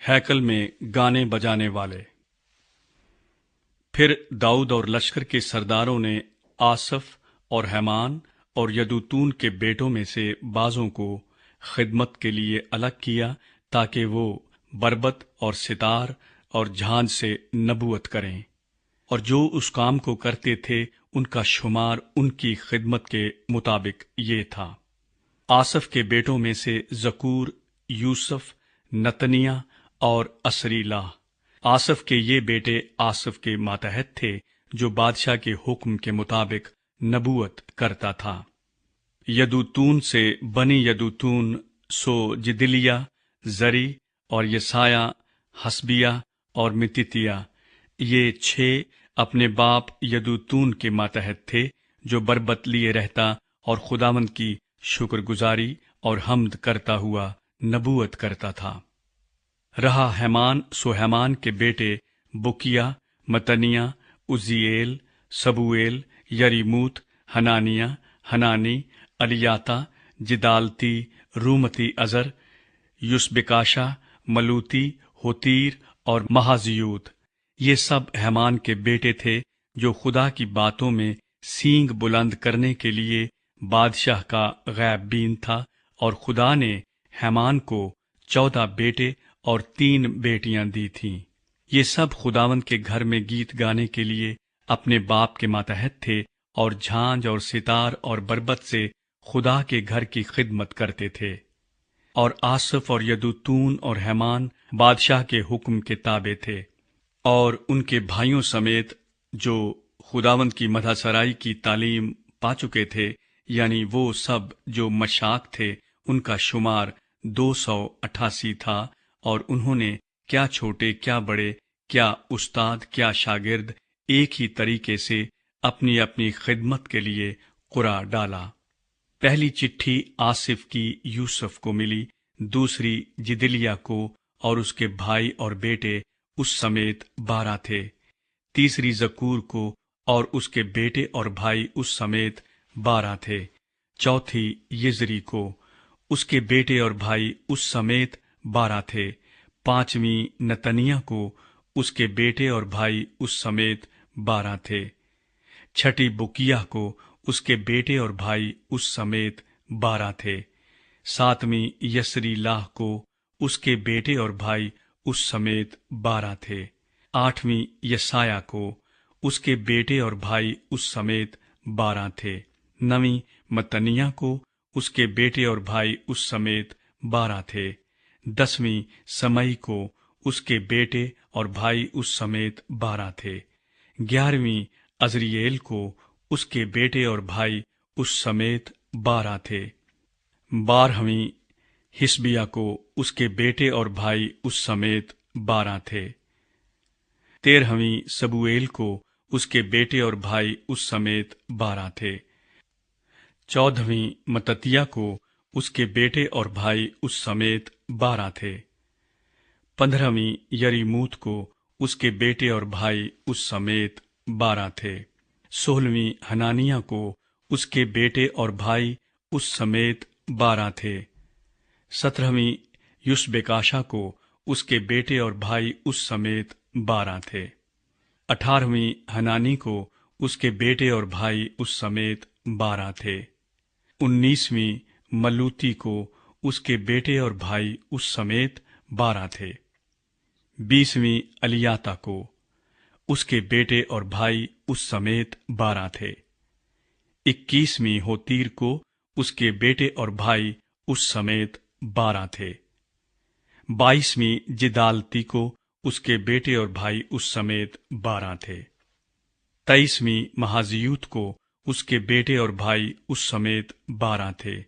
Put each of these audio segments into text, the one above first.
हैकल में गाने बजाने वाले। फिर दाऊद और लश्कर के सरदारों ने आसफ और हेमान और यदूतून के बेटों में से बाजों को खिदमत के लिए अलग किया, ताकि वो बरबत और सितार और झांझ से नबूवत करें, और जो उस काम को करते थे उनका शुमार उनकी खिदमत के मुताबिक ये था। आसफ के बेटों में से जकूर, यूसुफ, नतनिया और असरीला। आसफ के ये बेटे आसफ के मातहत थे, जो बादशाह के हुक्म के मुताबिक नबूवत करता था। यदूतून से बनी यदूतून सो जिदलिया, जरी और यसाया, हसबिया और मितितिया, ये 6 अपने बाप यदूतून के मातहत थे, जो बरबत लिए रहता और खुदावंद की शुक्रगुजारी और हम्द करता हुआ नबूवत करता था। रहा हेमान सो हेमान के बेटे बुकिया, मतनिया, उज्जीएल, सबूएल, यरीमूत, हनानिया, हनानी, अलियाता, जिदालती, रूमती अजर, युस्बिकाशा, मलूती, होतीर और महाजियूत। ये सब हेमान के बेटे थे, जो खुदा की बातों में सींग बुलंद करने के लिए बादशाह का गैब बीन था, और खुदा ने हेमान को 14 बेटे और 3 बेटियां दी थीं। ये सब खुदावंद के घर में गीत गाने के लिए अपने बाप के मातहत थे, और झांझ और सितार और बरबत से खुदा के घर की खिदमत करते थे। और आसफ और यदूतून और हेमान बादशाह के हुक्म के ताबे थे, और उनके भाइयों समेत जो खुदावंद की मधासराई की तालीम पा चुके थे, यानी वो सब जो मशाक थे, उनका शुमार 288 था। और उन्होंने क्या छोटे क्या बड़े, क्या उस्ताद क्या शागिर्द, एक ही तरीके से अपनी अपनी खिदमत के लिए कुरा डाला। पहली चिट्ठी आसिफ की यूसुफ को मिली, दूसरी जिदलिया को, और उसके भाई और बेटे उस समेत 12 थे। तीसरी जकूर को, और उसके बेटे और भाई उस समेत 12 थे। चौथी यजरी को, उसके बेटे और भाई उस समेत 12 थे। पांचवीं नतनिया को, उसके बेटे और भाई उस समेत 12 थे। छठी बुकिया को, उसके बेटे और भाई उस समेत 12 थे। सातवीं यसरीलाह को, उसके बेटे और भाई उस समेत 12 थे। आठवीं यसाया को, उसके बेटे और भाई उस समेत 12 थे। नवीं मतनिया को, उसके बेटे और भाई उस समेत 12 थे। 10वीं समई को, उसके बेटे और भाई उस समेत 12 थे। 11वीं अजरिएल को, उसके बेटे और भाई उस समेत 12 थे। 12वीं हिस्बिया को, उसके बेटे और भाई उस समेत 12 थे। 13वीं सबूएल को, उसके बेटे और भाई उस समेत 12 थे। 14वीं मततिया को, उसके बेटे और भाई उस समेत 12 थे। 15वीं यरीमूत को, उसके बेटे और भाई उस समेत 12 थे। 16वीं हनानिया को, उसके बेटे और भाई उस समेत 12 थे। 17वीं युस्बिकाशा को, उसके बेटे और भाई उस समेत 12 थे। 18वीं हनानी को, उसके बेटे और भाई उस समेत 12 थे। 19वीं मलूती को, उसके बेटे और भाई उस समेत 12 थे। 20वीं अलियाता को, उसके बेटे और भाई उस समेत 12 थे। 21वीं होतीर को, उसके बेटे और भाई उस समेत 12 थे। 22वीं जिदालती को, उसके बेटे और भाई उस समेत 12 थे। 23वीं महाजियूत को, उसके बेटे और भाई उस समेत 12 थे।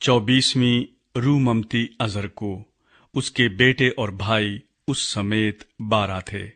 24वीं रूममती अजर को, उसके बेटे और भाई उस समेत 12 थे।